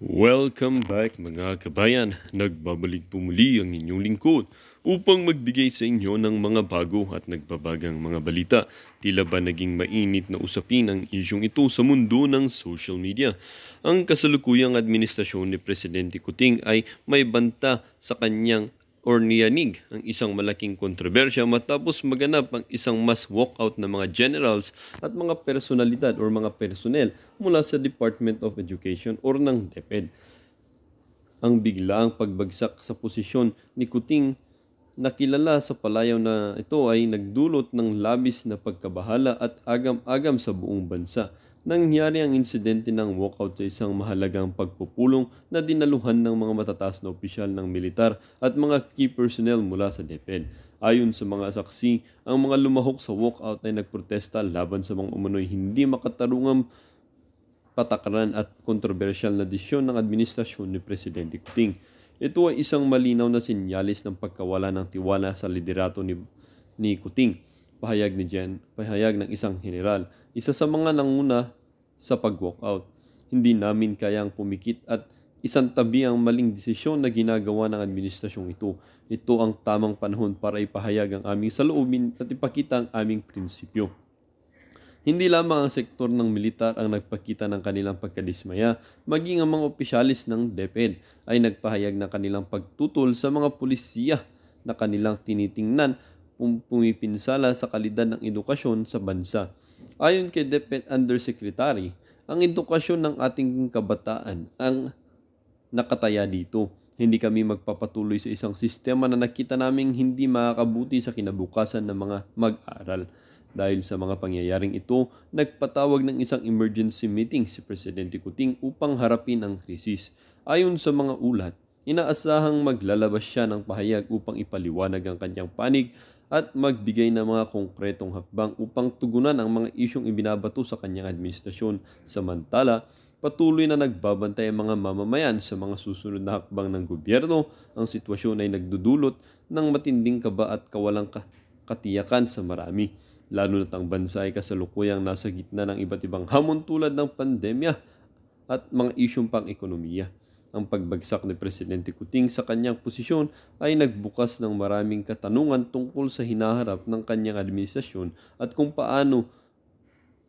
Welcome back mga kabayan. Nagbabalik po muli ang inyong lingkod upang magbigay sa inyo ng mga bago at nagbabagang mga balita. Tila ba naging mainit na usapin ang isyong ito sa mundo ng social media? Ang kasalukuyang administrasyon ni Presidente Kuting ay may banta sa kanyang niyanig ang isang malaking kontrobersya matapos maganap ang isang mass walkout ng mga generals at mga personalidad o mga personnel mula sa Department of Education or ng DepEd. Ang biglaang pagbagsak sa posisyon ni Kuting na kilala sa palayaw na ito ay nagdulot ng labis na pagkabahala at agam-agam sa buong bansa. Nangyari ang insidente ng walkout sa isang mahalagang pagpupulong na dinaluhan ng mga matataas na opisyal ng militar at mga key personnel mula sa DepEd. Ayon sa mga saksi, ang mga lumahok sa walkout ay nagprotesta laban sa mga umano'y hindi makatarungang patakaran at kontrobersyal na desisyon ng administrasyon ni Presidente Kuting. Ito ay isang malinaw na sinyalis ng pagkawala ng tiwala sa liderato ni Kuting. Pahayag ng isang general, isa sa mga nanguna sa pag-walkout. Hindi namin kayang pumikit at isang tabi ang maling desisyon na ginagawa ng administrasyong ito. Ito ang tamang panahon para ipahayag ang aming saloobin at ipakita ang aming prinsipyo. Hindi lamang ang sektor ng militar ang nagpakita ng kanilang pagkadismaya, maging ang mga opisyalis ng DepEd ay nagpahayag ng kanilang pagtutol sa mga pulisiya na kanilang tinitingnan pumipinsala sa kalidad ng edukasyon sa bansa. Ayon kay DepEd Undersecretary, ang edukasyon ng ating kabataan ang nakataya dito. Hindi kami magpapatuloy sa isang sistema na nakita naming hindi makakabuti sa kinabukasan ng mga mag-aaral. Dahil sa mga pangyayaring ito, nagpatawag ng isang emergency meeting si Presidente Kuting upang harapin ang krisis. Ayon sa mga ulat, inaasahang maglalabas siya ng pahayag upang ipaliwanag ang kanyang panig at magbigay ng mga konkretong hakbang upang tugunan ang mga isyong ibinabato sa kanyang administrasyon. Samantala, patuloy na nagbabantay ang mga mamamayan sa mga susunod na hakbang ng gobyerno. Ang sitwasyon ay nagdudulot ng matinding kaba at kawalang katiyakan sa marami, lalo na't ang bansa ay kasalukuyang nasa gitna ng iba't ibang hamon tulad ng pandemya at mga isyong pang-ekonomiya. Ang pagbagsak ni Presidente Kuting sa kanyang posisyon ay nagbukas ng maraming katanungan tungkol sa hinaharap ng kanyang administrasyon at kung paano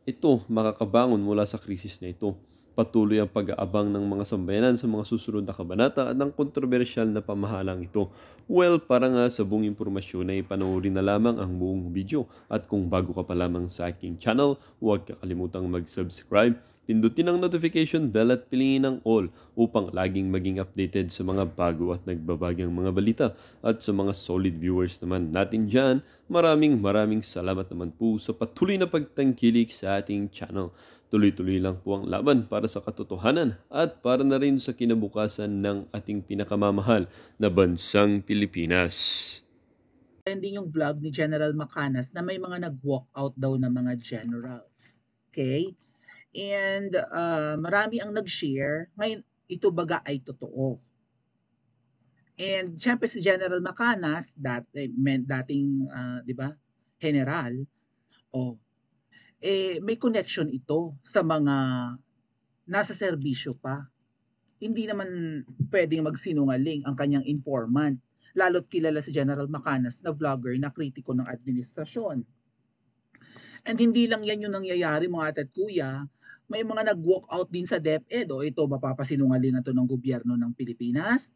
ito makakabangon mula sa krisis na ito. Patuloy ang pag-aabang ng mga sambayanan sa mga susunod na kabanata at ang kontrobersyal na pamahalang ito. Well, para nga sa buong impormasyon ay panoorin na lamang ang buong video. At kung bago ka pa lamang sa aking channel, huwag kakalimutang mag-subscribe, pindutin ang notification bell at piliin ang all upang laging maging updated sa mga bago at nagbabagang mga balita. At sa mga solid viewers naman natin dyan, maraming salamat naman po sa patuloy na pagtangkilik sa ating channel. Tuloy-tuloy lang po ang laban para sa katotohanan at para na rin sa kinabukasan ng ating pinakamamahal na bansang Pilipinas. Trending yung vlog ni General Macanas na may mga nag-walk out daw na mga generals. Okay? And marami ang nag-share. Ngayon, ito baga ay totoo. And syempre si General Macanas, dating, di ba, general, oh, may connection ito sa mga nasa serbisyo pa. Hindi naman pwedeng magsinungaling ang kanyang informant, lalo't kilala si General Macanas na vlogger na kritiko ng administrasyon. And hindi lang yan yung nangyayari mga ate at kuya, may mga nag-walk out din sa DepEd. O ito, mapapasinungalingan to ng gobyerno ng Pilipinas.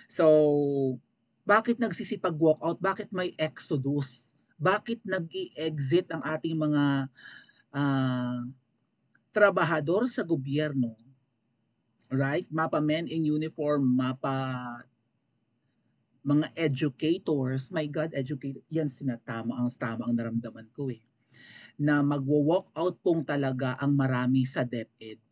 So, bakit nagsisipag-walk out? Bakit may exodus? Bakit nag-i-exit ang ating mga trabahador sa gobyerno? Right? Mapa men in uniform, mapa mga educators. My God, educator. Yan tama ang naramdaman ko eh. Na magwo-walk out pong talaga ang marami sa DepEd.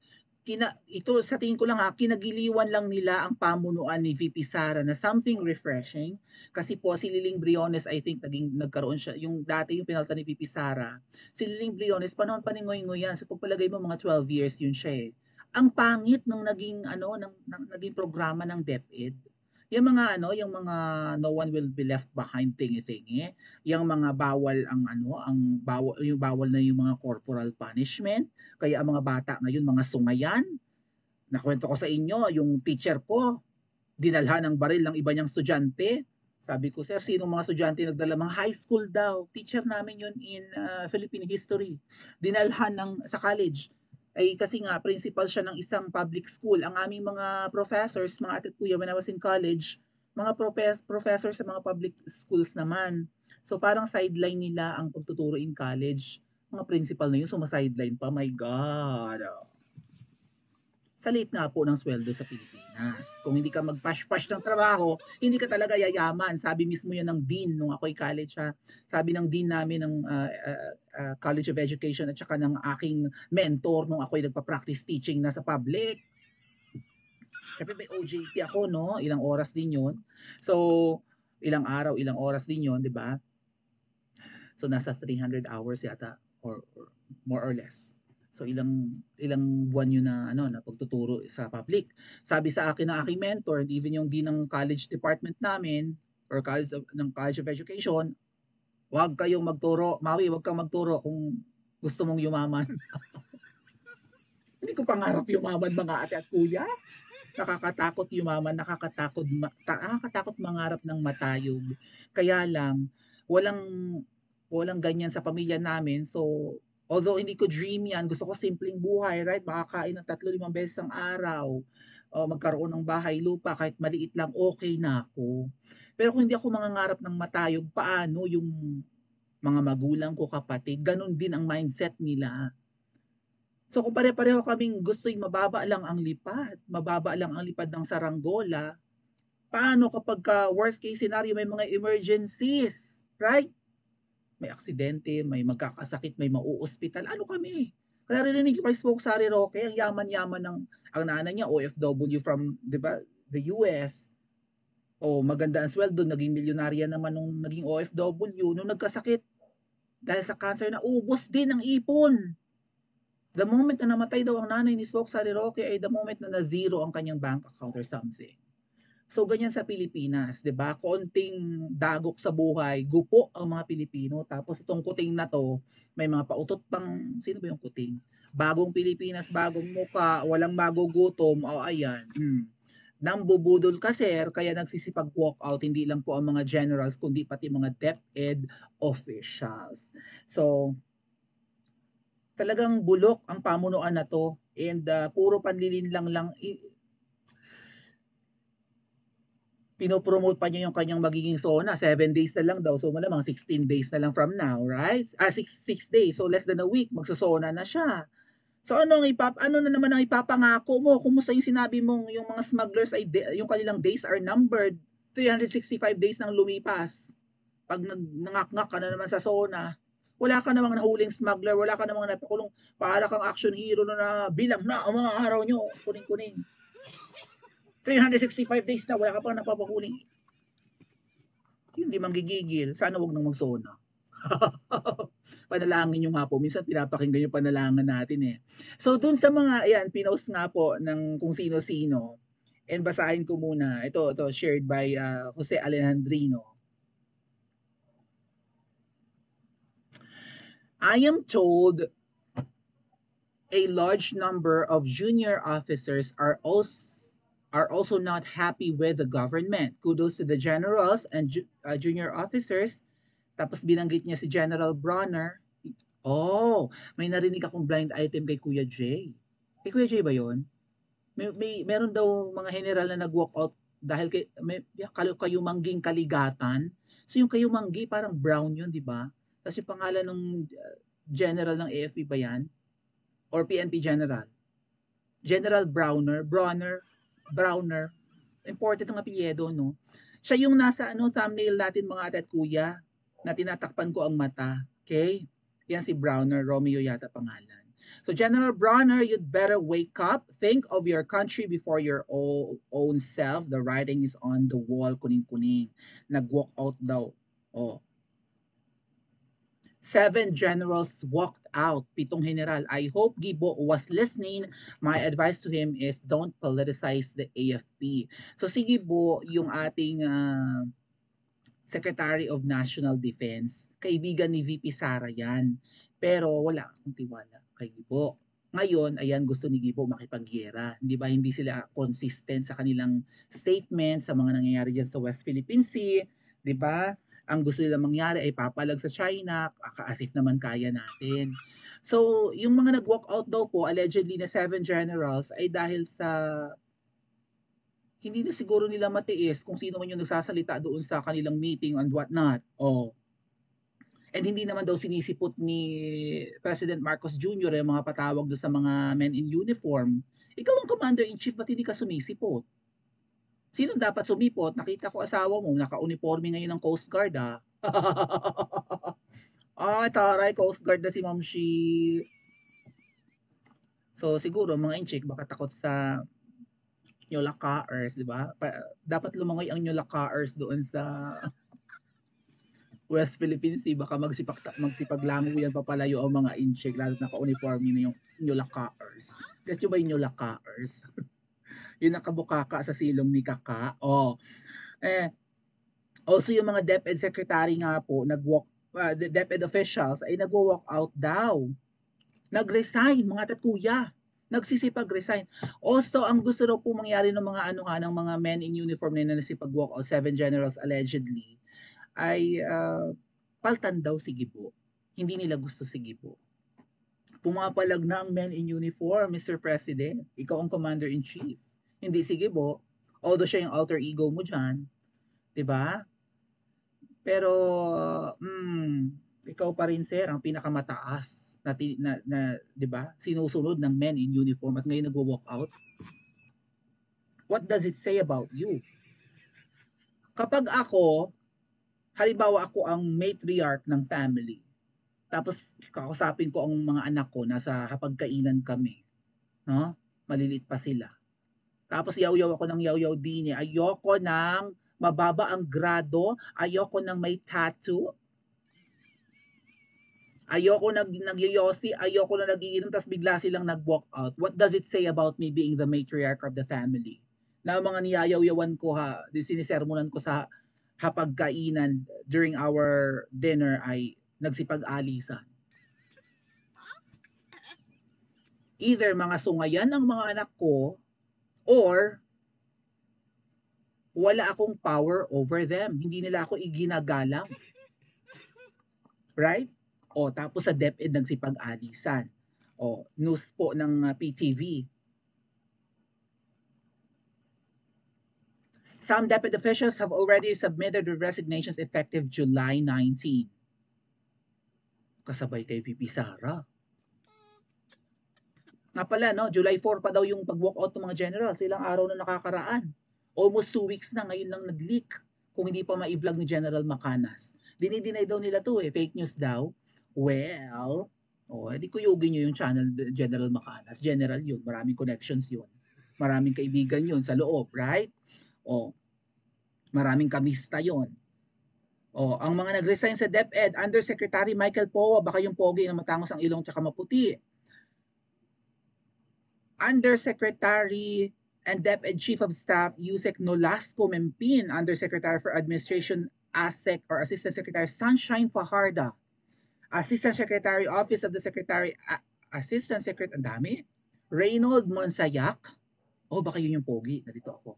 Ito sa tingin ko lang kinagiliwan lang nila ang pamunuan ni VP Sara na something refreshing. Kasi po si Liling Briones, I think nagkaroon siya, yung dati yung pinalta ni VP Sara. Si Liling Briones, panahon pa ni Ngoy-Ngoy yan. So pagpalagay mo mga 12 years yun siya eh. Ang pangit ng naging naging programa ng DepEd. Yung mga no one will be left behind tingi-tingi, yung mga bawal yung bawal na yung mga corporal punishment, kaya ang mga bata ngayon mga sungayan, Nakwento ko sa inyo, yung teacher ko, dinalhan ng baril ng iba niyang estudyante. Sabi ko, sir, sino mga estudyante nagdala? Mga high school daw. Teacher namin yun in Philippine history. Dinalhan sa college. Ay kasi nga, principal siya ng isang public school. Ang aming mga professors, mga ate at kuya, when I was in college, mga professors sa mga public schools naman. So parang sideline nila ang pagtuturo in college. Mga principal na yun, sumasideline pa. My God. Sa liit nga po ng sweldo sa Pilipinas. Kung hindi ka mag-pash-pash ng trabaho, hindi ka talaga yayaman. Sabi mismo yan ng dean nung ako'y college ha. Sabi ng dean namin ng College of Education at saka ng aking mentor nung ako'y nagpa-practice teaching na sa public. Siyempre may OJT ako, no? Ilang oras din yun. So, ilang araw, ilang oras din yun, di ba? So, nasa 300 hours yata or more or less. So ilang buwan yun na na pagtuturo sa public. Sabi sa akin ng aking mentor, and even yung dean ng college department namin or ng College of Education, wag kayong magturo. Maui, wag kang magturo kung gusto mong yumaman. Hindi ko pangarap yumaman, mga ate at kuya. Nakakatakot yumaman, nakakatakot mangarap ng matayog. Kaya lang walang ganyan sa pamilya namin. So although hindi ko dream yan, gusto ko simpleng buhay, right? Makakain ng 3-5 beses ang araw. O magkaroon ng bahay, lupa, kahit maliit lang, okay na ako. Pero kung hindi ako mangangarap ng matayog, paano yung mga magulang ko, kapatid? Ganon din ang mindset nila. So kung pare-pareho kaming gusto yung mababa lang ang lipad ng saranggola, paano kapag worst case scenario, may mga emergencies, right? May aksidente, may magkakasakit, may mauospital, ano kami? Kaya rinig ko kay Spokesari Roque, ang yaman-yaman ang nanay niya, OFW from, di ba, the US. O maganda ang sweldo, naging milyonarya naman nung naging OFW. Nung nagkasakit, dahil sa cancer, na ubos din ang ipon. The moment na namatay daw ang nanay ni Spokesari Roque ay the moment na na-zero ang kanyang bank account or something. So ganyan sa Pilipinas, 'di ba? Konting dagok sa buhay, gupo ang mga Pilipino. Tapos itong kuting na 'to, may mga pautot pang sino ba yung kuting? Bagong Pilipinas, bagong muka, walang magugutom. O ayan. Nambubudol ka sir, kaya nagsisipag walk out hindi lang po ang mga generals kundi pati mga DepEd officials. So talagang bulok ang pamunuan na 'to and puro panlilinlang lang pinopromote pa niya yung kanyang magiging SONA. 7 days na lang daw. So malamang 16 days na lang from now, right? 6 days. So less than a week, magsosona na siya. So ano na naman ang ipapangako mo? Kumusta yung sinabi mong yung mga smugglers ay yung kanilang days are numbered? 365 days nang lumipas. Pag nangakngak ka na naman sa SONA, wala ka namang nahuling smuggler, wala ka namang napakulong, para kang action hero na bilang na ang mga araw nyo, kuning-kuning. 365 days na, wala ka pang napapahuling. Hindi manggigigil. Sana wag nang magsona. Panalangin nyo nga po. Minsan pinapakinggan yung panalangin natin eh. So dun sa mga, ayan, pinost nga po ng kung sino-sino. And basahin ko muna. Ito shared by Jose Alejandrino. I am told a large number of junior officers are also not happy with the government. Kudos to the generals and junior officers. Tapos binanggit niya si General Bronner. Oh, may narinig akong blind item kay Kuya Jay. Kay Kuya Jay ba yon? Meron daw mga general na nag-walk out dahil kayumangging kaligatan. So yung kayumanggi parang brown yun, di ba? Tapos yung pangalan ng general ng AFP ba yan? Or PNP general? General Browner. Important ang apelyido, no? Siya yung nasa thumbnail natin, mga ate at kuya, na tinatakpan ko ang mata. Okay? Yan si Browner, Romeo yata pangalan. So General Browner, you'd better wake up. Think of your country before your own self. The writing is on the wall, kuning-kuning. Nag-walk out daw. Oh. 7 generals walked out. 7 general. I hope Gibo was listening. My advice to him is don't politicize the AFP. So si Gibo, yung ating Secretary of National Defense, kaibigan ni VP Sara yan. Pero wala akong tiwala kay Gibo. Ngayon, ayan, gusto ni Gibo makipaggiyera. Hindi ba hindi sila consistent sa kanilang statement sa mga nangyayari diyan sa West Philippine Sea, 'di ba? Ang gusto nilang mangyari ay papalag sa China, as if naman kaya natin. So, yung mga nag-walk out daw po allegedly na 7 generals ay dahil sa hindi na siguro nila matiis kung sino man yung nagsasalita doon sa kanilang meeting and what not. Oh, and hindi naman daw sinisipot ni President Marcos Jr. yung mga patawag do sa mga men in uniform. Ikaw ang commander-in-chief, ba't hindi ka sumisipot? Sinong dapat sumipot? Nakita ko asawa mo, naka-uniforme ngayon ng Coast Guard, ah. Ay, taray, Coast Guard na si Ma'am Shi. So, siguro, mga inchik, baka takot sa Nyolakaers, di ba? Dapat lumangoy ang Nyolakaers doon sa West Philippine Sea, baka magsipaglango yan papalayo ang mga incheck, lalo naka-uniforme na yung Nyolakaers. Guess nyo ba yung Nyolakaers? Yung nakabukaka sa silong ni Kaka. Oh. Also yung mga DepEd secretary nga po, the DepEd officials ay nagwo-walk out daw. Nag-resign, mga tatkuya. Nagsisipag-resign. Also, ang gusto daw po mangyari ng mga ng mga men in uniform na nasipag-walk out, 7 generals allegedly, ay paltan daw si Gibo. Hindi nila gusto si Gibo. Pumapalag na ang men in uniform, Mr. President. Ikaw ang commander-in-chief. Hindi si Gibo. Although siya yung alter ego mo dyan. Diba? Pero, ikaw pa rin, sir, ang pinakamataas na 'di ba? Sinusunod ng men in uniform at ngayon nagwo-walk out. What does it say about you? Kapag ako, halimbawa ako ang matriarch ng family, tapos kakausapin ko ang mga anak ko, nasa hapagkainan kami, no? Maliliit pa sila. Tapos yaw-yaw ako ng yaw-yaw din eh. Ayoko ng mababa ang grado, ayoko ng may tattoo, ayoko nagyoyosi, ayoko na nagiinom, tapos bigla silang nag-walk out. What does it say about me being the matriarch of the family? Na mga niyayaw-yawan ko sinisermonan ko sa hapagkainan during our dinner ay nagsipag-alisan. Either mga sungayan ng mga anak ko or wala akong power over them. Hindi nila ako iginagalang. Right? O, tapos sa DepEd nagsipag-alisan. O, news po ng PTV. Some DepEd officials have already submitted their resignations effective July 19. Kasabay kay VP Sara. Nga pala, no? July 4 pa daw yung pag-walk out ng mga generals. Ilang araw na nakakaraan. Almost 2 weeks na, ngayon lang nag-leak. Kung hindi pa ma-vlog ni General Macanas. Dinideny daw nila to eh. Fake news daw. Well, di kuyugin nyo yung channel General Macanas. General yun. Maraming connections yun. Maraming kaibigan yun sa loob, right? Maraming kamista yun. Ang mga nag-resign sa DepEd, Undersecretary Michael Powa, baka yung pogi na matangos ang ilong tsaka maputi. Undersecretary and DepEd Chief of Staff Yusek Nolasco Mempin, Undersecretary for Administration ASEC or Assistant Secretary Sunshine Fajarda, Assistant Secretary Office of the Secretary, Assistant Secretary, ang dami, Reynold Monsayak, baka yun yung pogi, narito ako.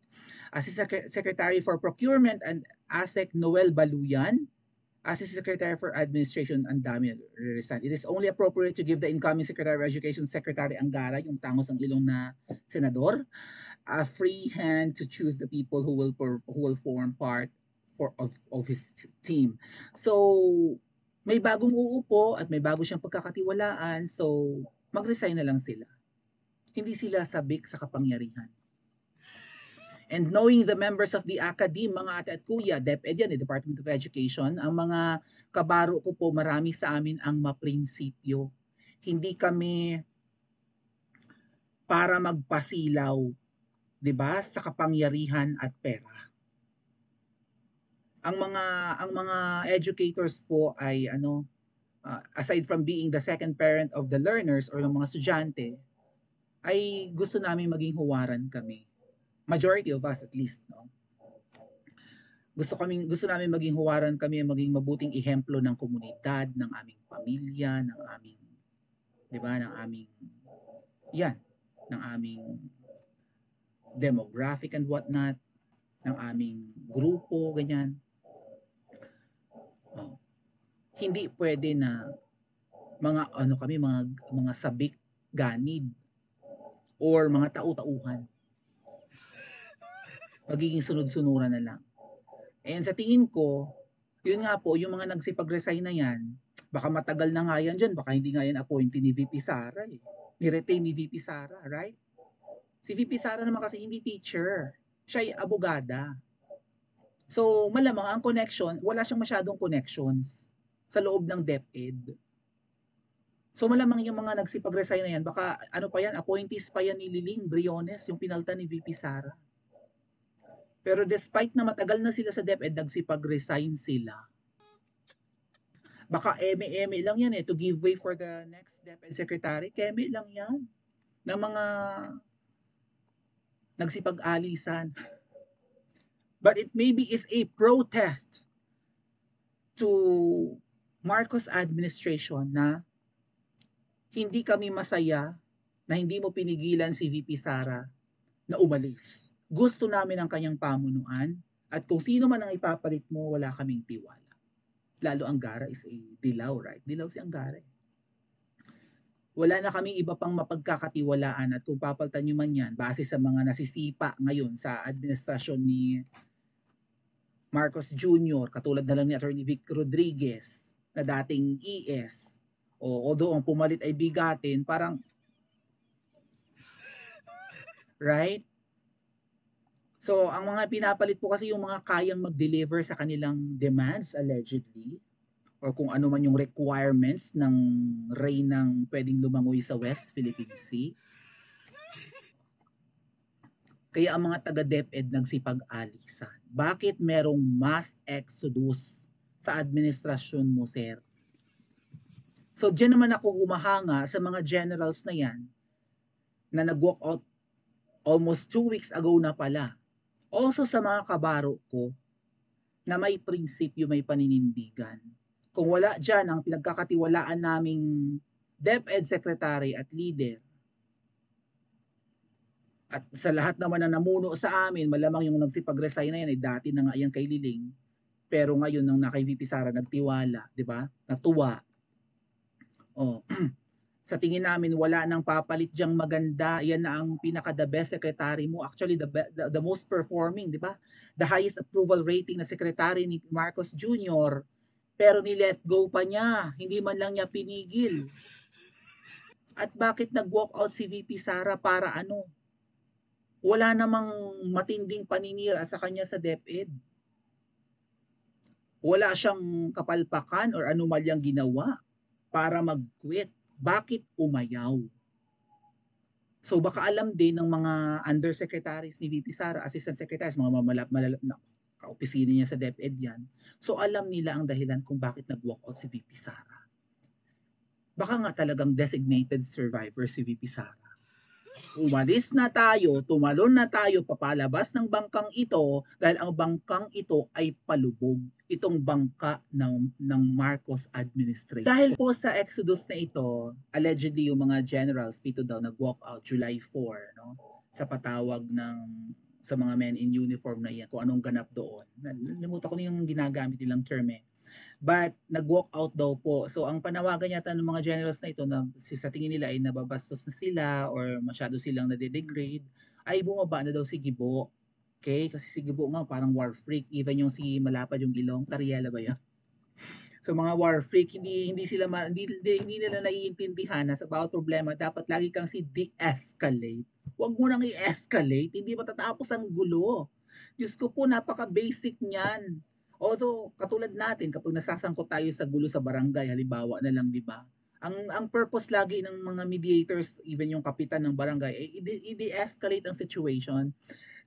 Assistant Secretary for Procurement and ASEC Noel Baluyan, Assistant Secretary for Administration, ang dami resign. It is only appropriate to give the incoming Secretary of Education, Secretary Angara, yung tangos ang ilong na senador, a free hand to choose the people who will form part of his team. So, may bagong uupo at may bago siyang pagkakatiwalaan, so mag-resign na lang sila. Hindi sila sabik sa kapangyarihan. And knowing the members of the academe, mga ate at kuya, DepEd yan, Department of Education, ang mga kabaro ko po, marami sa amin ang maprinsipyo. Hindi kami para magpasilaw, 'di ba, sa kapangyarihan at pera. Ang mga educators po ay aside from being the second parent of the learners or ng mga estudyante, ay gusto namin maging huwaran kami. Majority of us at least, no? Gusto namin maging huwaran kami, maging mabuting ehemplo ng komunidad, ng aming pamilya, ng aming, 'di ba, ng aming Yan, ng aming demographic and whatnot, ng aming grupo, ganyan. Oh. Hindi pwede na mga ano kami, mga sabik, ganid, or mga tau-tauhan. Magiging sunod-sunuran na lang. And sa tingin ko, yun nga po, yung mga nagsipag-resign na yan, baka matagal na nga yan dyan, baka hindi nga yan appointee ni VP Sara eh. Ni-retain ni VP Sara, right? Si VP Sara naman kasi hindi teacher. Siya ay abogada. So, malamang ang connection, wala siyang masyadong connections sa loob ng DepEd. So, malamang yung mga nagsipag-resign na yan, baka ano pa yan, appointees pa yan ni Liling Briones, yung pinalta ni VP Sara. Pero despite na matagal na sila sa DepEd, nagsipag-resign sila. Baka eme-eme lang yan eh, to give way for the next DepEd secretary. Keme lang yan. Ng mga nagsipag-alisan. But it maybe is a protest to Marcos administration na hindi kami masaya na hindi mo pinigilan si VP Sara na umalis. Gusto namin ang kanyang pamunuan at kung sino man ang ipapalit mo, wala kaming tiwala. Lalo Angara is a dilaw, right? Dilaw si Angara. Wala na kaming iba pang mapagkakatiwalaan at kung papalitan nyo man yan, base sa mga nasisipa ngayon sa administrasyon ni Marcos Jr., katulad na lang ni Atty. Vic Rodriguez, na dating ES, o doon pumalit ay bigatin, parang, right? So, ang mga pinapalit po kasi yung mga kayang mag-deliver sa kanilang demands, allegedly, or kung ano man yung requirements ng reynang pwedeng lumangoy sa West Philippine Sea. Kaya ang mga taga-DepEd nagsipag-alisan. Bakit merong mass exodus sa administrasyon mo, sir? So, diyan naman ako humahanga sa mga generals na yan na nag-walk out almost 2 weeks ago na pala. Also sa mga kabaro ko na may prinsipyo, may paninindigan. Kung wala dyan ang pinagkakatiwalaan naming DepEd Secretary at leader, at sa lahat naman na namuno sa amin, malamang yung nagsipag-resign na yan, ay dati na nga yan kay Liling, pero ngayon nang nakay VP Sara, nagtiwala, di ba? Natuwa. Oh, sa tingin namin, wala nang papalit diyang maganda. Yan na ang pinaka-the best secretary mo. Actually, the most performing, di ba? The highest approval rating na secretary ni Marcos Jr., pero ni-let go pa niya. Hindi man lang niya pinigil. At bakit nag-walk out si VP Sara para ano? Wala namang matinding paninira sa kanya sa DepEd. Wala siyang kapalpakan or anomalyang ginawa para mag-quit. Bakit umayaw? So baka alam din ng mga undersecretaries ni VP Sara, assistant secretaries, mga malalap na kaopisina niya sa DepEd yan. So alam nila ang dahilan kung bakit nag-walk out si VP Sara. Baka nga talagang designated survivor si VP Sara. Umalis na tayo, tumalon na tayo papalabas ng bangkang ito dahil ang bangkang ito ay palubog. Itong bangka ng Marcos administration. Dahil po sa exodus na ito, allegedly yung mga generals dito daw nag-walk out July 4, no? Sa patawag sa mga men in uniform na yan, kung anong ganap doon. Nalimutan ko na yung ginagamit nilang term eh. But nag-walk out daw po. So ang panawagan yata ng mga generals na ito na sa tingin nila ay nababastos na sila or masyado silang nade-degrade, ay bumaba na daw si Gibo. Okay? Kasi si Gibo nga parang war freak. Even yung si Malapad yung ilong, Tariela ba yun? So mga war freak, hindi nila naiintindihan na sa bawat problema dapat lagi kang si de-escalate. Huwag mo nang i-escalate, hindi matatapos ang gulo. Diyos ko po, napaka-basic niyan. Although, katulad natin, kapag nasasangkot tayo sa gulo sa barangay, halimbawa na lang, di ba? Ang purpose lagi ng mga mediators, even yung kapitan ng barangay, ay i-de-escalate ang situation.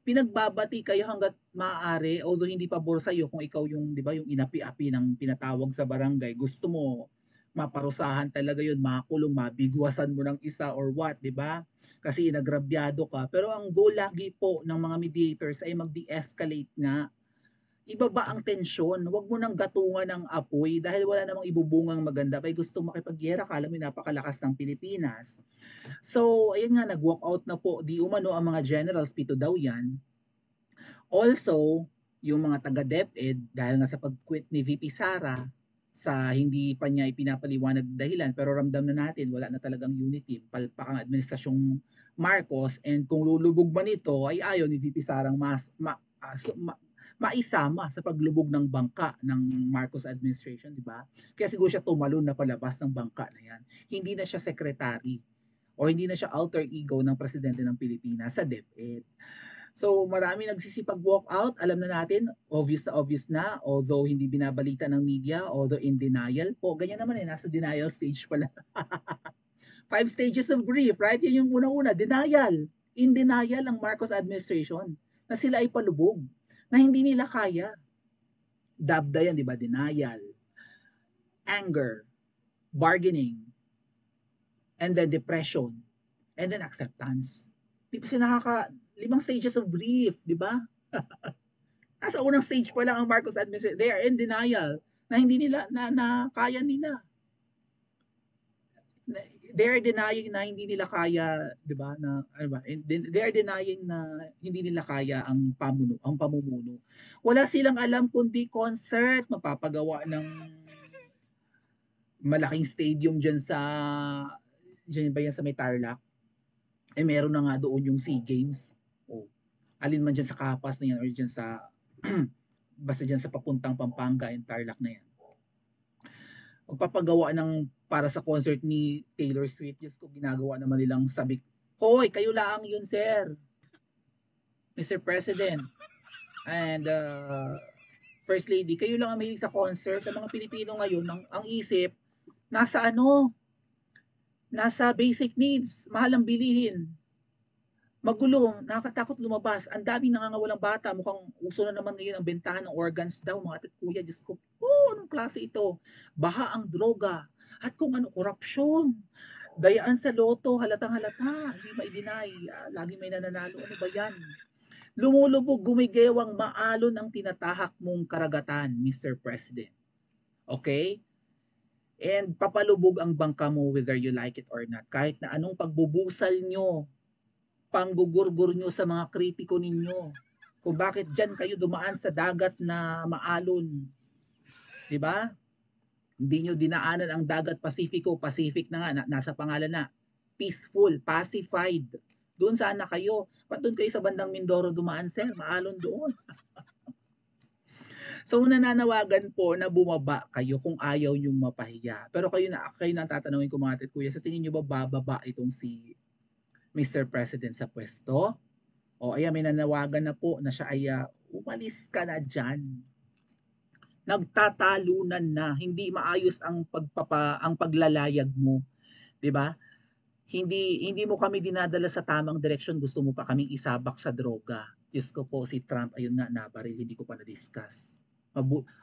Pinagbabati kayo hanggat maaari, although hindi pabor sa iyo kung ikaw yung, di ba, yung inapi-api ng pinatawag sa barangay. Gusto mo maparusahan talaga yun, makulong, mabigwasan mo ng isa or what, di ba? Kasi inagrabyado ka. Pero ang goal lagi po ng mga mediators ay mag-de-escalate nga. ibaba ang tensyon. Huwag mo nang gatungan ng apoy dahil wala namang ibubungang maganda. May gusto makipaggiyera, akala mo napakalakas ng Pilipinas. So, ayun nga, nag-walk out na po di umano ang mga generals, 7 daw yan. Also, yung mga taga-DepEd, dahil nga sa pag-quit ni VP Sara, sa hindi pa niya ipinapaliwanag dahilan, pero ramdam na natin, wala na talagang unity, palpak ang administrasyong Marcos, and kung lulubog man ito, ay ayaw ni VP Sarang maisama sa paglubog ng bangka ng Marcos administration, di ba? Kaya siguro siya tumalon na palabas ng bangka na yan. Hindi na siya secretary o hindi na siya alter ego ng presidente ng Pilipinas sa DepEd. So marami nagsisipag-walk out, alam na natin, obvious na, although hindi binabalita ng media, although in denial po, ganyan naman nasa denial stage pala. 5 stages of grief, right? Yan yung unang-una, denial. In denial ang Marcos administration na sila ay palubog, na hindi nila kaya. Dabda yan, di ba? Denial, anger, bargaining, and then depression, and then acceptance. Di ba sila 5 stages of grief, di ba? Nasa unang stage pa lang ang Marcos administration. They are in denial na hindi nila, na kaya nila. They are denying na hindi nila kaya, di ba? Na, ano ba? They are denying na hindi nila kaya ang pamumuno. Wala silang alam kundi concert, mapapagawa ng malaking stadium diyan ba yan sa may Tarlac? Eh meron na nga doon yung SEA Games. Oh. Alin man dyan sa Kapas na yan or dyan sa basta dyan sa papuntang Pampanga and Tarlac na yan. Magpapagawa ng para sa concert ni Taylor Swift, Diyos ko, ginagawa naman nilang sabik. Hoy, kayo lang yun, sir. Mr. President and First Lady, kayo lang ang mahilig sa concert. Sa mga Pilipino ngayon, ang isip, nasa basic needs, mahal ang bilihin. Magulo, nakakatakot lumabas. Ang daming nangangawalang bata. Mukhang uso na naman ngayon ang bentahan ng organs daw, mga atit kuya. Diyos ko, anong klase ito? Baha ang droga. At kung ano, korupsyon. Dayaan sa loto, halatang halata. Hindi ma-i-deny. Lagi may nananalo. Ano ba yan? Lumulubog, gumigewang maalon ang tinatahak mong karagatan, Mr. President. Okay? And papalubog ang bangka mo whether you like it or not. Kahit na anong pagbubusal nyo, panggugurgur nyo sa mga kritiko ninyo. Kung bakit dyan kayo dumaan sa dagat na maalon. Diba? Hindi nyo dinaanan ang dagat Pasifiko. Pacific na nga, nasa pangalan na. Peaceful, pacified. Doon sana kayo. Ba't doon kayo sa bandang Mindoro dumaan, sir? Maalon doon. So nananawagan po na bumaba kayo kung ayaw yung mapahiya. Pero kayo na tatanungin ko mga kuya, sa tingin nyo ba bababa itong si Mr. President sa pwesto? O ayan, may nanawagan na po na siya ay umalis ka na dyan. Nagtatalunan na, hindi maayos ang paglalayag mo, 'di ba? Hindi mo kami dinadala sa tamang direksyon, gusto mo pa kaming isabak sa droga. Diyos ko po, si Trump, ayun nga, nabaril, hindi ko pa na-discuss.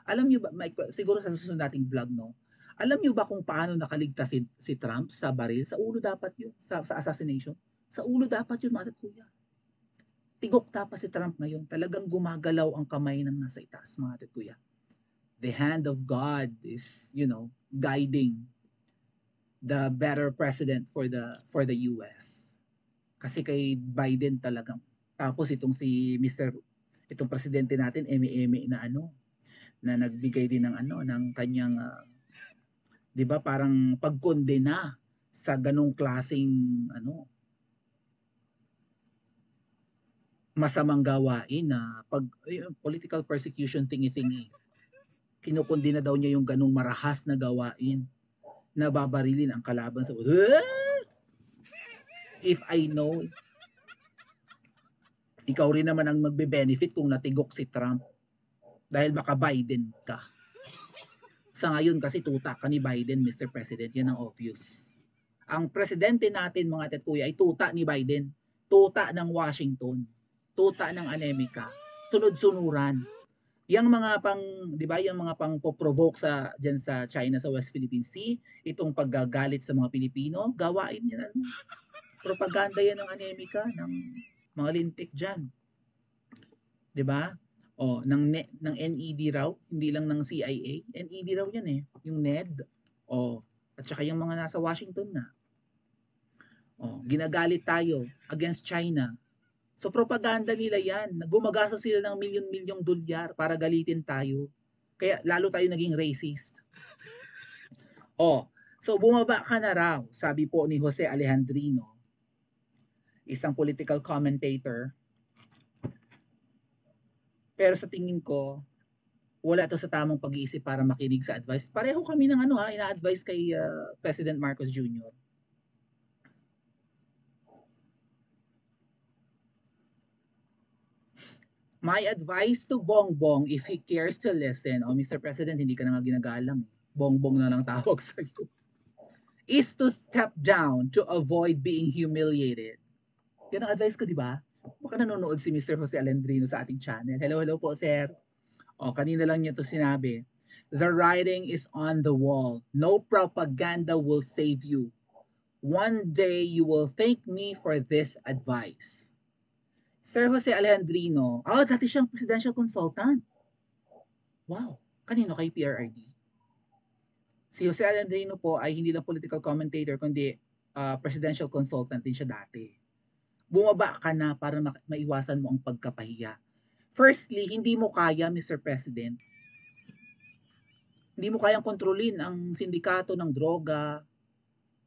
Alam niyo ba, siguro sa susunod nating vlog, no? Alam niyo ba kung paano nakaligtas si Trump sa baril? Sa ulo dapat yun, sa assassination. Sa ulo dapat yun, mga kuya. Tigok dapat si Trump ngayon. Talagang gumagalaw ang kamay ng nasa itaas, mga kuya. The hand of God is, guiding the better president for the US. Kasi kay Biden talagang. Tapos itong itong presidente natin, eme-eme na nagbigay din ng kanyang 'di ba, parang pagkondena sa ganung klaseng masamang gawain na political persecution thingy. Kinukondena daw niya yung ganung marahas na gawain na babarilin ang kalaban sa if I know, ikaw rin naman ang magbe-benefit kung natigok si Trump dahil maka-Biden ka. Sa ngayon kasi tuta ka ni Biden, Mr. President, yan ang obvious. Ang presidente natin, mga kuya, ay tuta ni Biden, tuta ng Washington, tuta ng Amerika, sunod-sunuran. Yang mga di ba, yung mga pang-provoke diyan sa China sa West Philippine Sea, itong paggagalit sa mga Pilipino, gawain yan, propaganda yan ng Amerika, ng mga lintik diyan. Di ba? Ng NED raw, hindi lang ng CIA. NED raw yan eh, yung NED. At saka yung mga nasa Washington na. Ginagalit tayo against China. So propaganda nila yan. Gumagasa sila ng milyon-milyong dolyar para galitin tayo. Kaya lalo tayo naging racist. So bumaba ka na raw, sabi po ni Jose Alejandrino, isang political commentator. Pero sa tingin ko, wala to sa tamang pag-iisip para makinig sa advice. Pareho kami ng ina-advise kay President Marcos Jr. My advice to Bongbong, if he cares to listen, Mr. President, hindi ka na nga ginagalang. Bongbong na lang tawag sa'yo. Is to step down to avoid being humiliated. Yan ang advice ko, di ba? Baka nanonood si Mr. Jose Alejandrino sa ating channel. Hello po, sir. Kanina lang niya to sinabi. The writing is on the wall. No propaganda will save you. One day you will thank me for this advice. Sir Jose Alejandrino, dati siyang presidential consultant. Wow, kanino kay PRRD? Si Jose Alejandrino po ay hindi lang political commentator, kundi presidential consultant din siya dati. Bumaba ka na para maiwasan mo ang pagkapahiya. Firstly, hindi mo kaya, Mr. President. Hindi mo kayang kontrolin ang sindikato ng droga,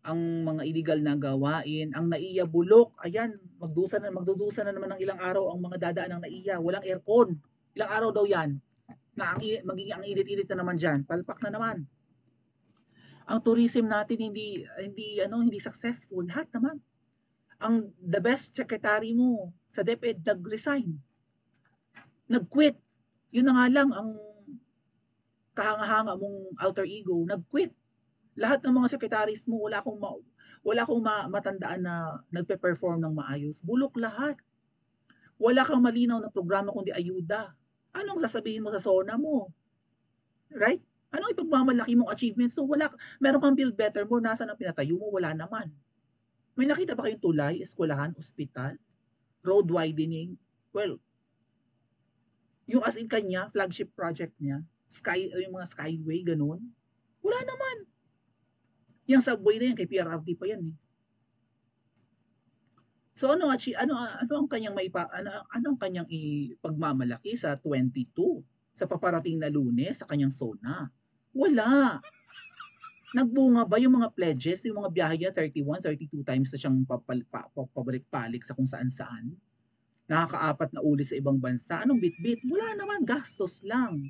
ang mga illegal na gawain, ang NAIA bulok. Ayan, magdudusa na naman ng ilang araw ang mga dadaan ng NAIA. Walang aircon. Ilang araw daw yan. Magiging ang init-init na naman dyan. Palpak na naman. Ang tourism natin hindi successful. Lahat naman. The best secretary mo sa DepEd nag-resign. Nag-quit. Yun na nga lang ang kahanga-hanga mong alter ego, nag-quit. Lahat ng mga secretaries mo, wala akong matandaan na nagpe-perform ng maayos. Bulok lahat. Wala kang malinaw na programa kundi ayuda. Anong sasabihin mo sa SONA mo? Right? Anong ipagmamalaki mong achievements? So meron kang build better mo, nasa ang pinatayo mo, wala naman. May nakita ba kayong tulay, eskwelahan, ospital, road widening? Well, yung as in kanya, flagship project niya, yung mga skyway, ganun. Wala naman. Yung subway na yan, kay PRRD pa yan eh. So ano ang kanyang ano ang kanyang ipagmamalaki sa 22, sa paparating na Lunes, sa kanyang SONA? Wala. Nagbunga ba yung mga pledges, yung mga biyahe niya 31, 32 times na siyang pabalik-balik sa kung saan-saan? Nakakaapat na ulit sa ibang bansa. Anong bit-bit? Wala naman, gastos lang.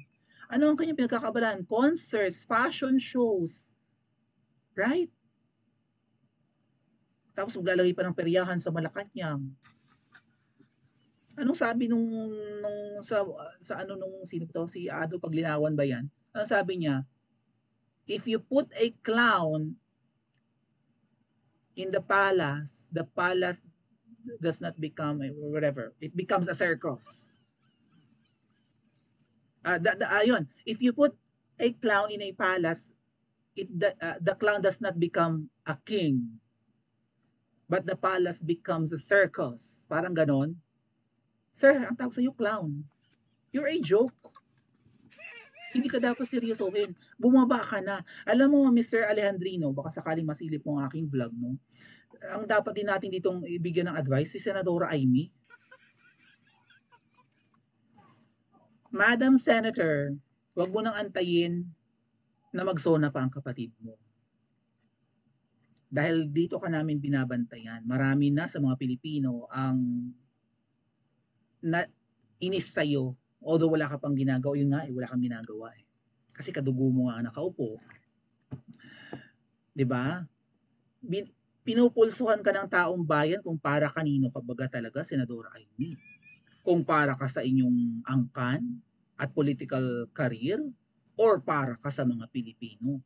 Ano ang kanyang pinagkakabalan? Concerts, fashion shows. Right? Tapos maglalagay pa ng peryahan sa Malacanang. Anong sabi sino to? Si Ado Paglinawan ba yan? Anong sabi niya? If you put a clown in the palace does not become whatever. It becomes a circus. If you put a clown in a palace, the clown does not become a king, but the palace becomes a circus. Parang ganon. Sir, ang tawag sa'yo clown. You're a joke. Hindi ka dapat seryosohin. Bumaba ka na. Alam mo, Mr. Alejandrino, baka sakaling masilip mo ang aking vlog, no? Ang dapat din natin ditong ibigyan ng advice si Senadora Amy. Madam Senator, wag mo nang antayin na magsona pa ang kapatid mo. Dahil dito ka namin binabantayan. Marami na sa mga Pilipino ang inis sa'yo. Although wala ka pang ginagawa, yun nga, wala kang ginagawa eh. Kasi kadugo mo nga nakaupo. 'Di ba? Pinupulsuhan ka ng taong bayan kung para kanino ka baga talaga, Senadora Amy. Kung para ka sa inyong angkan at political career or para ka sa mga Pilipino.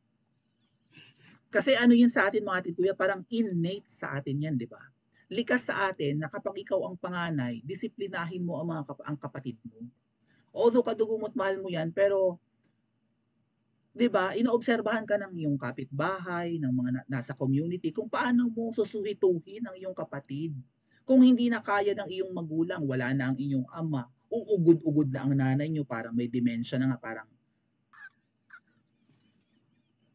Kasi ano yun sa atin mga atin kuya, parang innate sa atin yan, 'di ba? Likas sa atin na kapag ikaw ang panganay, disiplinahin mo ang kapatid mo. Although kadugo mo't mahal mo yan, pero 'di ba, inoobserbahan ka ng iyong kapitbahay, ng mga nasa community kung paano mo susuhituhin ang iyong kapatid. Kung hindi na kaya ng iyong magulang, wala na ang inyong ama, uugod-ugod na ang nanay nyo, parang may dementia na nga, parang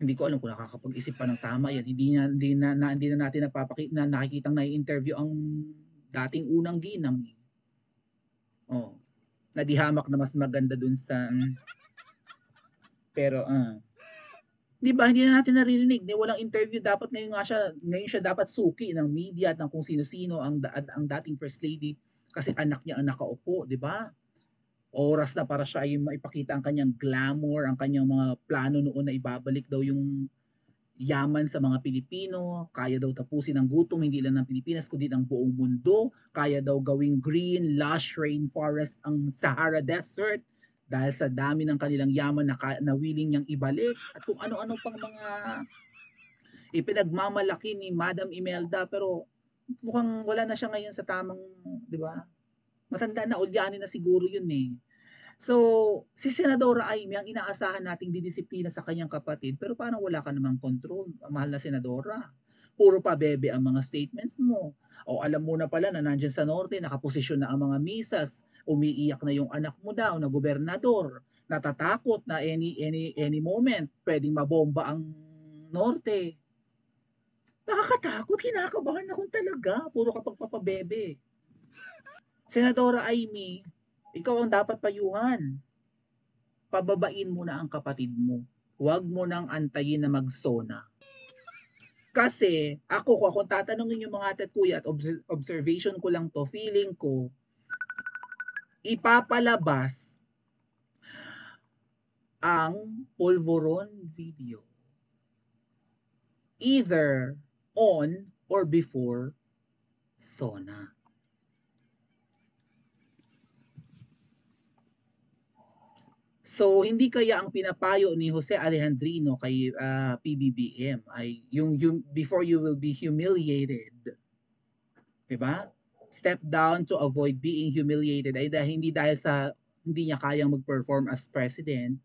hindi ko alam kung nakakapag-isip pa ng tama yan. Hindi na natin nakikitang nai-interview ang dating unang ginang. Oh, nadihamak na mas maganda dun sa pero di ba hindi na natin naririnig, walang interview, dapat ngayon siya dapat suki ng media at ng kung sino-sino ang dating first lady kasi anak niya ang nakaupo, di ba? Oras na para siya ay maipakita ang kanyang glamour, ang kanyang mga plano noon na ibabalik daw yung yaman sa mga Pilipino, kaya daw tapusin ang gutom hindi lang ng Pilipinas kundi ng buong mundo, kaya daw gawing green, lush rainforest ang Sahara Desert dahil sa dami ng kanilang yaman na willing niyang ibalik at kung ano-ano pang mga ipinagmamalaki ni Madam Imelda, pero mukhang wala na siya ngayon sa tamang, di ba? Matanda na, ulyanin na siguro yun eh. So, si Senadora Amy, ang inaasahan nating didisiplina sa kanyang kapatid, pero parang wala ka namang control, mahal na Senadora. Puro pa bebe ang mga statements mo. O alam mo na pala na nandyan sa norte, nakaposisyon na ang mga misas, umiiyak na yung anak mo daw na gobernador, natatakot na any moment, pwedeng mabomba ang norte. Nakakatakot, kinakabahan akong talaga, puro kapag papabebe. Senadora Amy, ikaw ang dapat payuhan. Pababain mo na ang kapatid mo. Huwag mo nang antayin na magsona. Kasi kung tatanungin yung mga ate at kuya at observation ko lang to, feeling ko, ipapalabas ang polvoron video. Either on or before SONA. So, hindi kaya ang pinapayo ni Jose Alejandrino kay PBBM ay yung before you will be humiliated. Diba? Step down to avoid being humiliated ay hindi dahil sa hindi niya kayang mag-perform as president,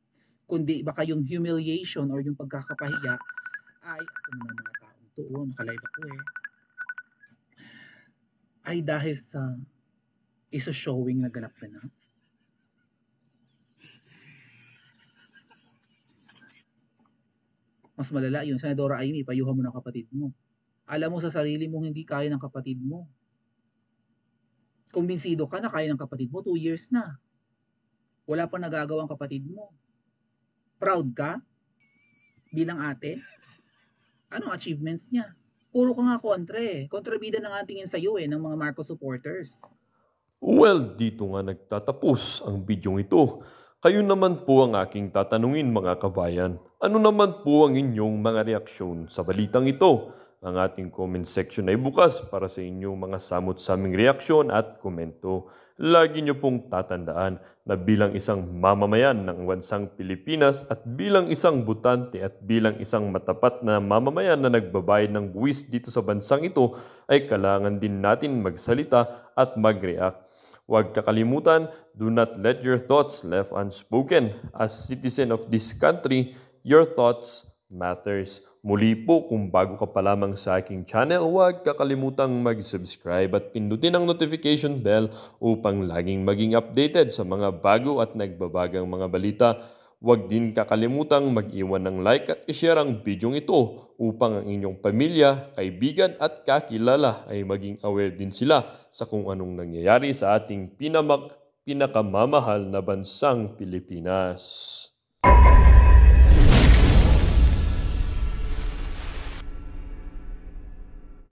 kundi baka yung humiliation or yung pagkakapahiya ay, ito naman mga taong to, nakalive ako ay dahil sa isa showing na ganap na. Mas malala yun. Senadora Amy, payuhan mo ng kapatid mo. Alam mo sa sarili mong hindi kaya ng kapatid mo. Kumbinsido ka na kaya ng kapatid mo, 2 years na. Wala pa nagagawa ang kapatid mo. Proud ka? Bilang ate? Anong achievements niya? Puro ka nga kontrabida na nga tingin sa'yo ng mga Marcos supporters. Well, dito nga nagtatapos ang bidyong ito. Kayo naman po ang aking tatanungin mga kabayan. Ano naman po ang inyong mga reaksyon sa balitang ito? Ang ating comment section ay bukas para sa inyong mga samot-saming reaksyon at komento. Lagi niyo pong tatandaan na bilang isang mamamayan ng bansang Pilipinas at bilang isang butante at bilang isang matapat na mamamayan na nagbabayad ng buwis dito sa bansang ito ay kailangan din natin magsalita at mag-react. Huwag kakalimutan, do not let your thoughts left unspoken. As citizen of this country, your thoughts matters. Muli po, kung bago ka pa lamang sa aking channel, huwag kakalimutang mag-subscribe at pindutin ang notification bell upang laging maging updated sa mga bago at nagbabagang mga balita. Huwag din kakalimutang mag-iwan ng like at i-share ang bidyong ito upang ang inyong pamilya, kaibigan at kakilala ay maging aware din sila sa kung anong nangyayari sa ating pinakamamahal na bansang Pilipinas.